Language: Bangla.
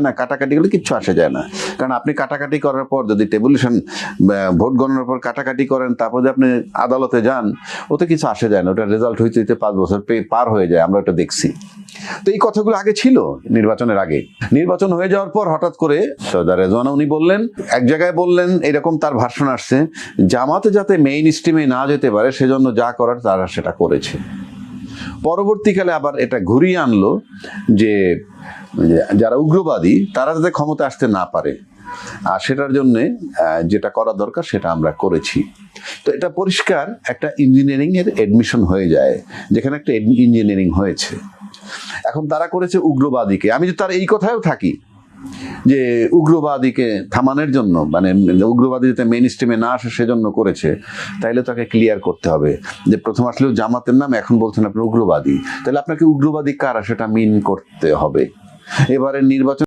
না, কাটাকাটি করলে কিচ্ছু আসে যায় না। কারণ আপনি কাটাকাটি করার পর যদি টেবুলেশন ভোট গণনার পর কাটাকাটি করেন, তারপর যদি আপনি আদালতে যান, ওতে কিছু আসে যায় না। ওটা রেজাল্ট হইতে হইতে 5 বছর পার হয়ে যায়, আমরা ওটা দেখছি। তো এই কথাগুলো আগে ছিল নির্বাচনের আগে। নির্বাচন হয়ে যাওয়ার পর হঠাৎ করে সৈয়দা রেজওয়ানা উনি বললেন, এক জায়গায় বললেন এরকম তার ভাষণ আসছে, জামাতে যাতে মেইন স্ট্রিমে না যেতে পারে সেজন্য যা করার তারা সেটা করেছে। পরবর্তীকালে আবার এটা ঘুরিয়ে আনলো যে যারা উগ্রবাদী তারা যাতে ক্ষমতা আসতে না পারে, আর সেটার জন্যে যেটা করা দরকার সেটা আমরা করেছি। তো এটা পরিষ্কার একটা ইঞ্জিনিয়ারিং এর এডমিশন হয়ে যায়, যেখানে একটা ইঞ্জিনিয়ারিং হয়েছে। এখন তারা করেছে উগ্রবাদীকে। আমি যদি তার এই কথায়ও থাকি যে উগ্রবাদীকে থামানোর জন্য, মানে উগ্রবাদী যাতে মেইন স্ট্রিমে না আসে সেজন্য করেছে, তাইলে তাকে ক্লিয়ার করতে হবে যে প্রথম আসলেও জামাতের নাম, এখন বলছেন আপনি উগ্রবাদী, তাহলে আপনাকে উগ্রবাদী কারা সেটা মিন করতে হবে। এবারে নির্বাচন